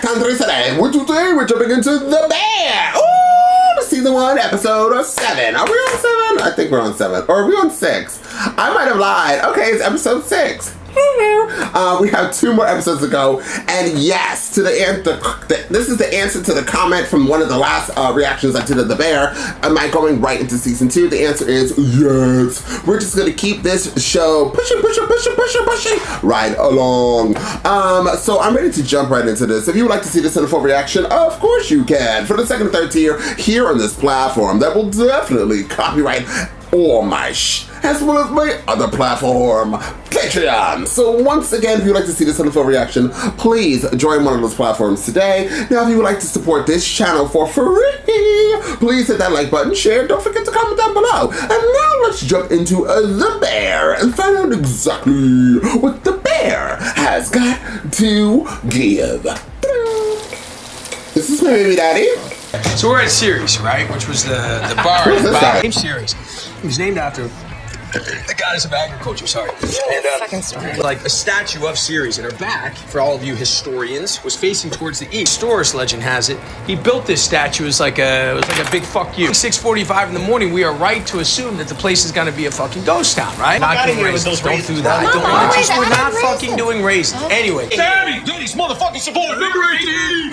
country today. Today we're jumping into The Bear. Ooh, season 1, episode 7. Are we on 7? I think we're on 7. Or are we on 6? I might have lied. Okay, it's episode 6. We have 2 more episodes to go, and yes, to this is the answer to the comment from one of the last reactions I did of The Bear. Am I going right into season 2? The answer is yes. We're just gonna keep this show pushing right along. So I'm ready to jump right into this. If you would like to see this in a full reaction, of course you can. For the 2nd and 3rd tier here on this platform, that will definitely copyright all my as well as my other platform, Patreon. So once again, if you'd like to see this in a full reaction, please join one of those platforms today. Now, if you would like to support this channel for free, please hit that like button, share, don't forget to comment down below. And now let's jump into The Bear and find out exactly what The Bear has got to give. This is my baby daddy. So we're at Ceres, right? Which was the bar. Named Ceres. It was named after the goddess of agriculture, sorry. And like a statue of Ceres, and her back, for all of you historians, was facing towards the east. Storus legend has it, he built this statue as like a big fuck you. 6:45 in the morning, we are right to assume that the place is gonna be a fucking ghost town, right? Not doing raisins. Don't do that. I don't want to. We're not fucking doing raisins. Anyway. Daddy, these motherfuckers support liberty.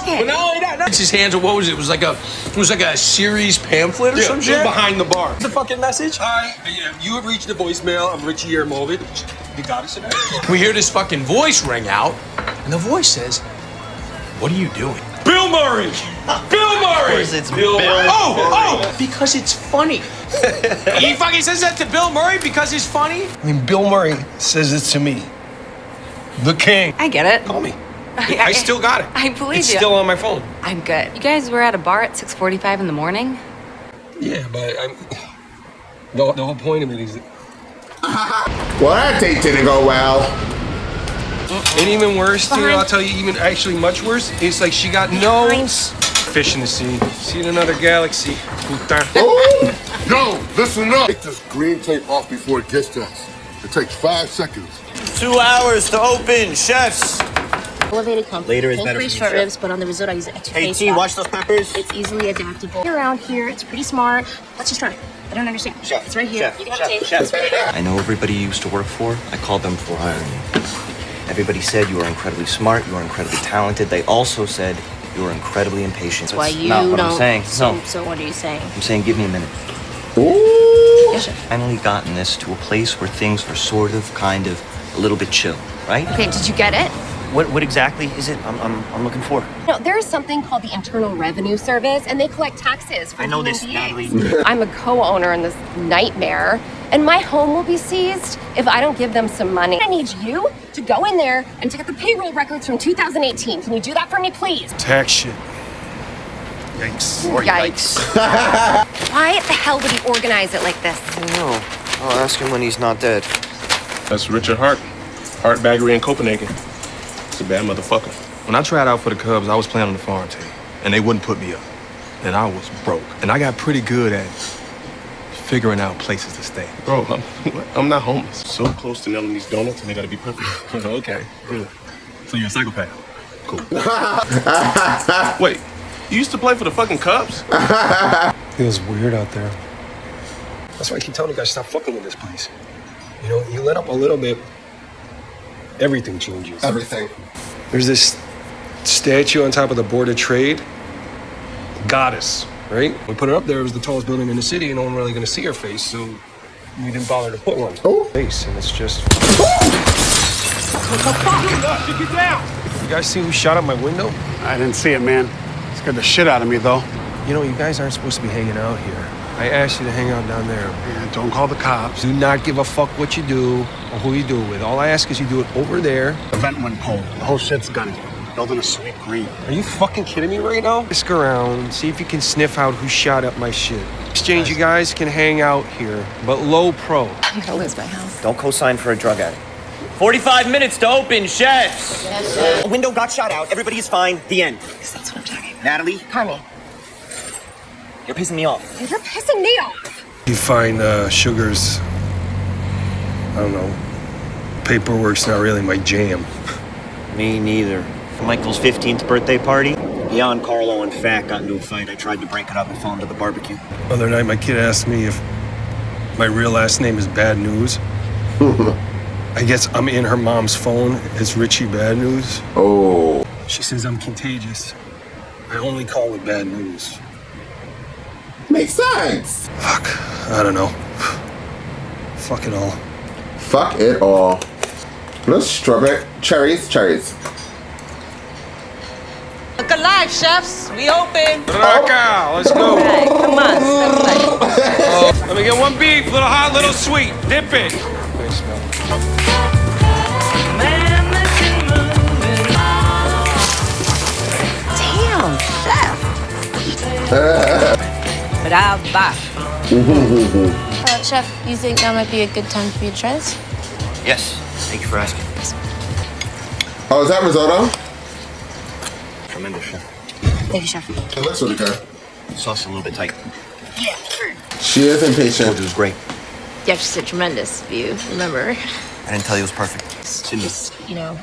But not only that, it's his hands. What was it? It was like a series pamphlet or some shit behind the bar. The fucking message. Hi, you have reached the voicemail. I'm Richie here, the goddess of agriculture. We hear this fucking voice ring out, and the voice says, "What are you doing?" Bill Murray. Bill Murray. Of course it's Bill. Oh, because it's funny. He fucking says that to Bill Murray because it's funny. I mean, Bill Murray says it to me, the king. I get it. Call me. I still got it. I believe it's you. still on my phone. I'm good. You guys were at a bar at 6:45 in the morning? Yeah, but the whole point of it is. Well, that date didn't go well. And even worse, too, I'll tell you, even actually much worse, it's like she got no fish in the sea. See in another galaxy. Oh! Yo, listen up. Take this green tape off before it gets to us. It takes 5 seconds. 2 hours to open, chefs. Elevated comfort. Later is Full better braised for me, short chef. ribs, but on the risotto I use it. Hey, T, watch those peppers. It's easily adaptable. Around here, it's pretty smart. Let's just try it. I don't understand. Chef, it's right here. chef, you can have a chef, taste. chef. I know everybody you used to work for. I called them before hiring you. Everybody said you were incredibly smart, you were incredibly talented. They also said you were incredibly impatient. That's why you not what don't. I'm saying. So, No, so what are you saying? I'm saying give me a minute. Ooh. Yes, chef. Finally gotten this to a place where things are sort of, kind of, a little bit chill, right? Okay, did you get it? What exactly is it I'm looking for? No, there is something called the Internal Revenue Service, and they collect taxes from I know human this, beings. Natalie. I'm a co-owner in this nightmare, and my home will be seized if I don't give them some money. I need you to go in there and take out the payroll records from 2018. Can you do that for me, please? Tax shit. Yikes. Yikes. Why the hell would he organize it like this? I don't know. I'll ask him when he's not dead. That's Richard Hart. Hart Baggery in Copenhagen. It's a bad motherfucker. When I tried out for the Cubs, I was playing on the farm team, and they wouldn't put me up. And I was broke. And I got pretty good at figuring out places to stay. Bro, I'm not homeless. So close to nailing these donuts, and they gotta be perfect. Okay, good. So you're a psychopath. Cool. Wait, you used to play for the fucking Cubs? Feels weird out there. That's why I keep telling you guys, stop fucking with this place. You know, you let up a little bit, everything changes. Everything. There's this statue on top of the Board of Trade. Goddess, right? We put her up there. It was the tallest building in the city, and no one really gonna see her face, so we didn't bother to put one. Oh. Face, and it's just. Get down! You guys see who shot up my window? I didn't see it, man. It scared the shit out of me, though. You know, you guys aren't supposed to be hanging out here. I asked you to hang out down there. Man, don't call the cops. Do not give a fuck what you do or who you do it with. All I ask is you do it over there. The vent went cold. The whole shit's gunning. Building a sweet green. Are you fucking kidding me right now? Ask around, see if you can sniff out who shot up my shit. Exchange, you guys can hang out here, but low pro. I'm gonna lose my house. Don't co-sign for a drug addict. 45 minutes to open, chefs! A window got shot out, everybody is fine, the end. Because that's what I'm talking about. Natalie, Carmy, you're pissing me off. you're pissing me off. You find sugars, I don't know, paperwork's not really my jam. Me neither. for Michael's 15th birthday party. Beyond Carlo and Fat got into a fight. I tried to break it up and phoned to the barbecue. The other night, my kid asked me if my real last name is Bad News. I guess I'm in her mom's phone. It's Richie Bad News. Oh. She says I'm contagious. I only call with bad news. Makes sense. Fuck. I don't know. Fuck it all. Fuck it all. Let's strawberry. Cherries. Look alive, chefs. We open. Raka, let's go. All right, come on. Step right. Let me get one beef, little hot, little sweet. Dip it. Damn, chef. But I'll buy. Chef, you think that might be a good time for you to try this? Yes, thank you for asking. Oh, is that risotto? Tremendous, chef. Thank you, chef. It looks really good. Sauce is a little bit tight. Yeah, sure. She is impatient. It was great. Yeah, she said tremendous, if you remember. I didn't tell you it was perfect. Cindy. You know,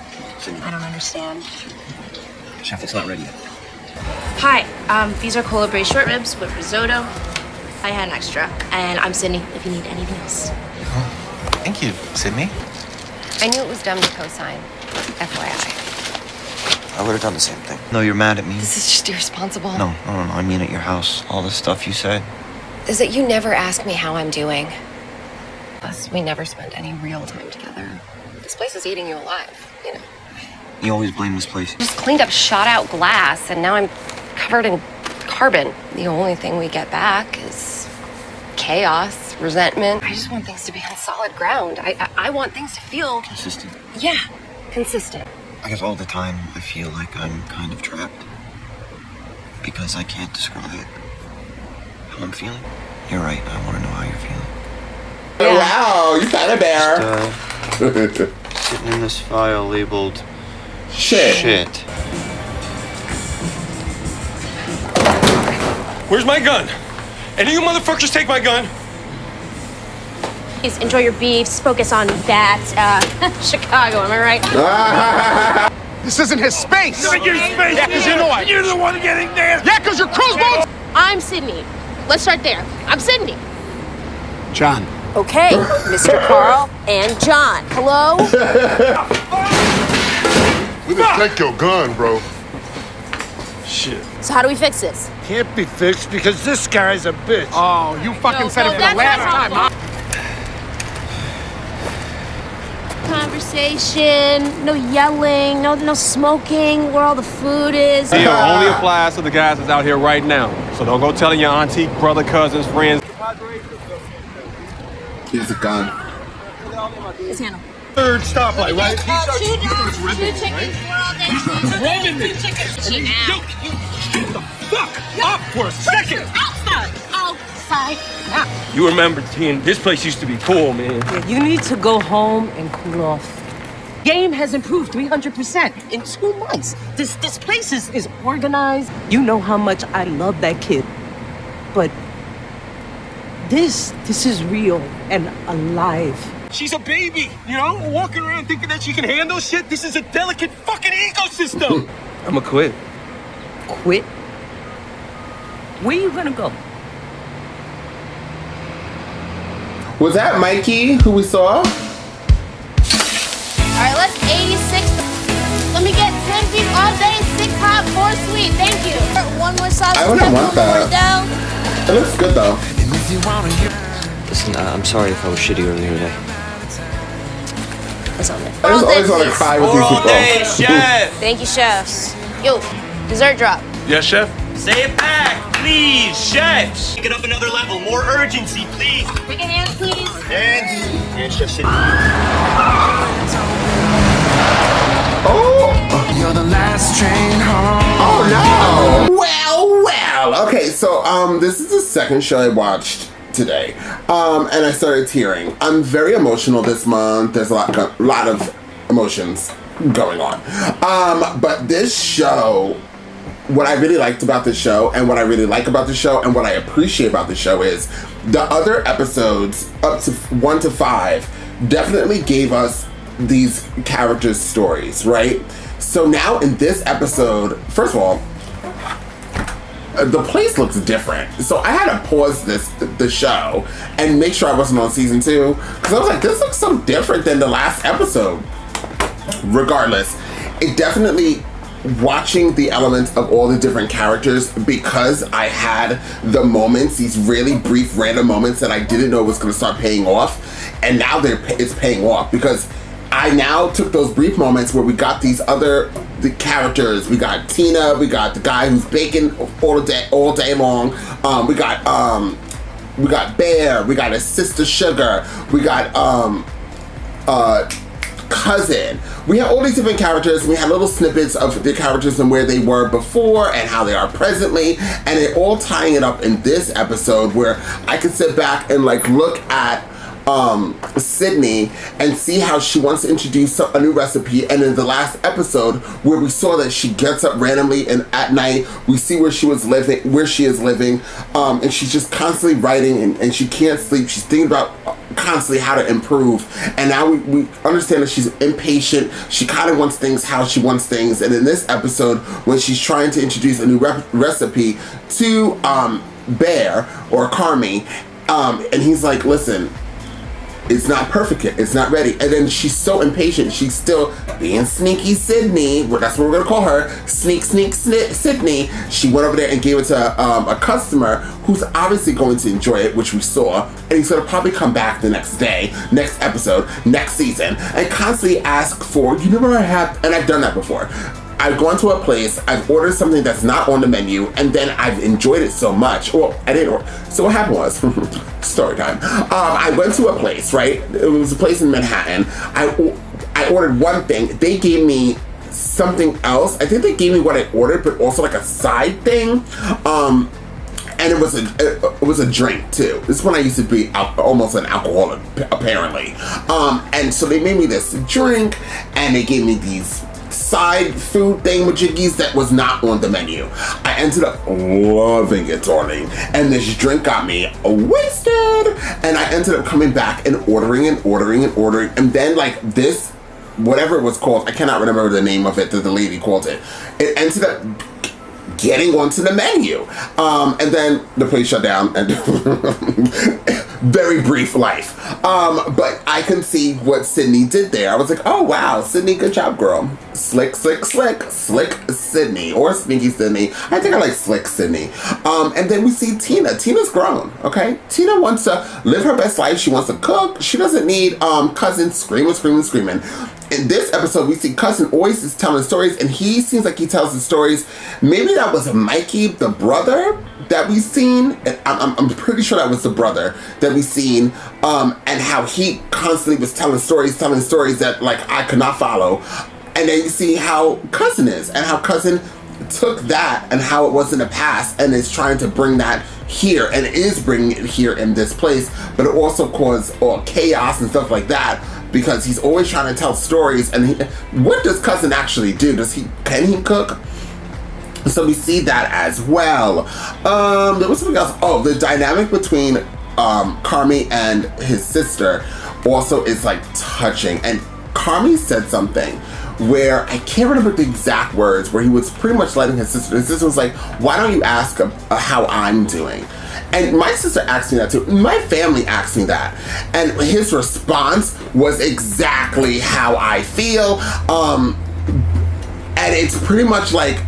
I don't understand. Chef, it's not ready yet. Hi, these are cola braised short ribs with risotto. I had an extra, and I'm Sydney, if you need anything else. Thank you, Sydney. I knew it was dumb to co-sign. FYI. I would have done the same thing. No, you're mad at me. This is just irresponsible. No. I mean at your house. All the stuff you said. Is that you never ask me how I'm doing. Plus, we never spend any real time together. This place is eating you alive, you know. You always blame this place. Just cleaned up shot out glass, and now I'm covered in carbon. The only thing we get back is chaos, resentment. I just want things to be on solid ground. I want things to feel... Consistent. Yeah, consistent. I guess all the time I feel like I'm kind of trapped. Because I can't describe how I'm feeling. You're right, I want to know how you're feeling. Yeah. Wow, you found a bear. Sitting in this file labeled... Shit. Where's my gun? Any of you motherfuckers take my gun? Please enjoy your beefs. Focus on that. Chicago, am I right? This isn't his space. Not your space. Yeah, because you know what? You're the one getting there. Yeah, because you're crossbones. I'm Sydney. Let's start there. I'm Sydney. John. Okay, Mr. Carl and John. Hello? We didn't take your gun, bro. Shit. So how do we fix this? Can't be fixed because this guy's a bitch. Oh, you fucking said it for the last time, huh? Conversation, no yelling, no smoking, where all the food is. It only applies to the guys that's out here right now. So don't go telling your auntie, brother, cousins, friends. Here's a gun. It's handle. Third stoplight, right? Two chickens, we're all day. Two chickens. Shut the fuck up for a second. Outside. You remember, Teen, this place used to be cool, man. Yeah, you need to go home and cool off. Game has improved 300% in 2 months. This place is organized. You know how much I love that kid. But this is real and alive. She's a baby, you know, walking around thinking that she can handle shit. This is a delicate fucking ecosystem. I'ma quit. Quit? Where you gonna go? Was that Mikey who we saw? All right, let's 86. Let me get 10 feet all day, 6 hot, 4 sweet. Thank you. One more sauce. I wouldn't want that. Down. It looks good though. Listen, I'm sorry if I was shitty earlier today. It's on there. I just always want to cry with these people. chef! Thank you, chefs. Yo, dessert drop. Yes, chef? Say it back, please, chefs! Take it up another level, more urgency, please. Bring it in, please. And Chef Sydney. Oh! You're the last train home. Oh no! Well. Okay, so this is the second show I watched today, and I started tearing. I'm very emotional this month. There's a lot of emotions going on, but this show. What I really liked about the show, and what I really like about the show, and what I appreciate about the show is the other episodes, up to 1 to 5, definitely gave us these characters' stories, right? So now in this episode, first of all, the place looks different. So I had to pause the show and make sure I wasn't on season 2, because I was like, this looks so different than the last episode. Regardless, it definitely, watching the elements of all the different characters, because I had the moments, these really brief random moments that I didn't know was going to start paying off, and now it's paying off, because I now took those brief moments where we got the characters. We got Tina, we got the guy who's baking all day long. We got Bear, we got his sister Sugar, we got Cousin. We have all these different characters. We had little snippets of the characters and where they were before and how they are presently, and it all tying it up in this episode where I can sit back and like look at Sydney and see how she wants to introduce a new recipe. And in the last episode where we saw that she gets up randomly and at night we see where she is living, and she's just constantly writing and she can't sleep. She's thinking about constantly how to improve, and now we understand that she's impatient. She kind of wants things how she wants things. And in this episode, when she's trying to introduce a new recipe to Bear or Carmy, and he's like, listen, it's not perfect yet. It's not ready. And then she's so impatient. She's still being sneaky Sydney. That's what we're going to call her. Sneak Sydney. She went over there and gave it to a customer who's obviously going to enjoy it, which we saw. And he's going to probably come back the next day, next episode, next season, and constantly ask for, you know what I have? And I've done that before. I've gone to a place, I've ordered something that's not on the menu, and then I've enjoyed it so much. Well, I didn't order. So what happened was, story time. I went to a place, right? It was a place in Manhattan. I ordered one thing. They gave me something else. I think they gave me what I ordered, but also like a side thing. And it was a drink too. This is when I used to be almost an alcoholic, apparently. And so they made me this drink, and they gave me these side food thing with jiggies that was not on the menu. I ended up loving it, darling. And this drink got me wasted. And I ended up coming back and ordering. And then like this, whatever it was called, I cannot remember the name of it that the lady called it. It ended up getting onto the menu. And then the place shut down, and very brief life. But I can see what Sydney did there. I was like, oh wow, Sydney, good job, girl. Slick Sydney, or Sneaky Sydney. I think I like Slick Sydney. And then we see Tina. Tina's grown, okay? Tina wants to live her best life. She wants to cook. She doesn't need Cousin screaming. In this episode, we see Cousin always is telling stories, and he seems like he tells the stories. Maybe that was Mikey, the brother that we seen. And I'm pretty sure that was the brother that we seen, and how he constantly was telling stories that like I could not follow. And then you see how Cousin is, and how Cousin took that and how it was in the past and is trying to bring that here, and is bringing it here in this place, but it also caused chaos and stuff like that, because he's always trying to tell stories. And what does Cousin actually do? Can he cook? So we see that as well. There was something else. Oh, the dynamic between Carmy and his sister also is like touching. And Carmy said something where I can't remember the exact words, where he was pretty much letting his sister was like, why don't you ask how I'm doing? And my sister asked me that too. My family asked me that. And his response was exactly how I feel. And it's pretty much like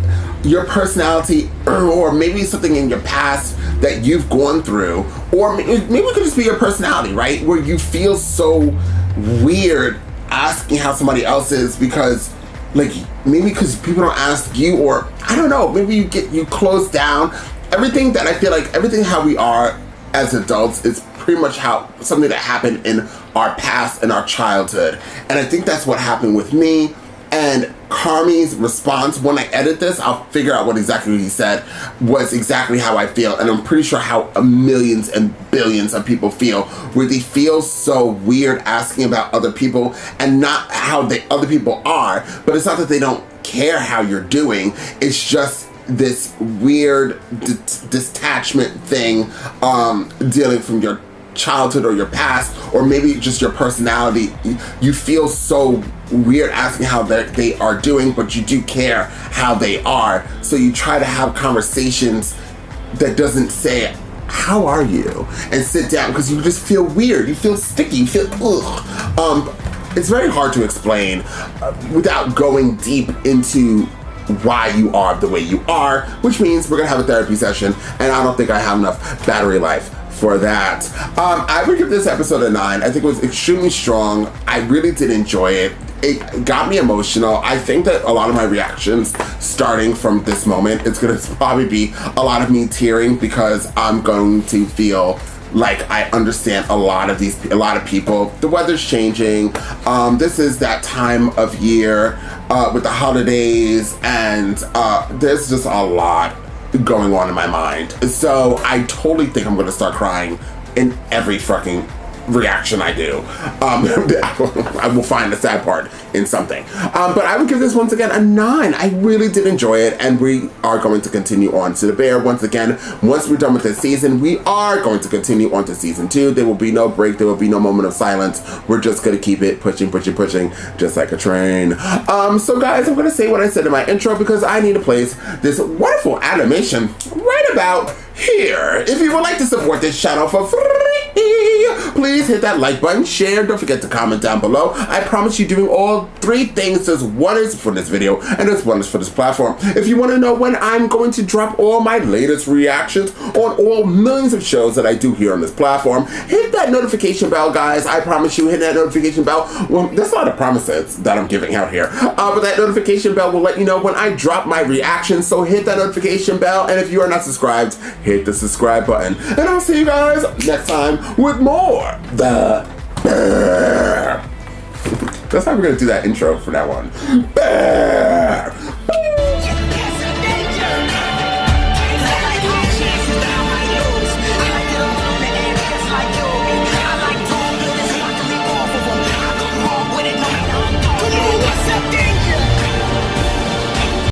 your personality, or maybe something in your past that you've gone through, or maybe it could just be your personality, right? Where you feel so weird asking how somebody else is, because like maybe because people don't ask you, or I don't know, maybe you close down. Everything that I feel like, everything how we are as adults is pretty much how something that happened in our past and our childhood. And I think that's what happened with me. And Carmy's response, when I edit this, I'll figure out what exactly he said, was exactly how I feel. And I'm pretty sure how millions and billions of people feel, where they feel so weird asking about other people, and not how other people are. But it's not that they don't care how you're doing. It's just this weird detachment thing, dealing from your childhood or your past, or maybe just your personality, you feel so weird asking how they are doing, but you do care how they are. So you try to have conversations that doesn't say, how are you? And sit down, because you just feel weird. You feel sticky. You feel, ugh. It's very hard to explain without going deep into why you are the way you are, which means we're gonna have a therapy session, and I don't think I have enough battery life for that. I would give this episode a 9. I think it was extremely strong. I really did enjoy it. It got me emotional. I think that a lot of my reactions starting from this moment, it's gonna probably be a lot of me tearing, because I'm going to feel like I understand a lot of people. The weather's changing. This is that time of year with the holidays, and there's just a lot going on in my mind. So I totally think I'm gonna start crying in every fucking reaction I do. I will find the sad part in something. But I would give this once again a 9. I really did enjoy it, and we are going to continue on to the Bear. Once again, once we're done with this season, we are going to continue on to season 2. There will be no break. There will be no moment of silence. We're just going to keep it pushing, just like a train. So guys, I'm going to say what I said in my intro, because I need to place this wonderful animation right about here. If you would like to support this channel for free, please hit that like button, share, don't forget to comment down below. I promise you doing all 3 things. There's one is for this video, and there's one is for this platform. If you want to know when I'm going to drop all my latest reactions on all millions of shows that I do here on this platform, hit that notification bell, guys. I promise you, hit that notification bell. Well, there's a lot of promises that I'm giving out here, but that notification bell will let you know when I drop my reactions. So hit that notification bell, and if you are not subscribed, hit the subscribe button. And I'll see you guys next time with more The Bear. That's how we're gonna do that intro for that one. Bear.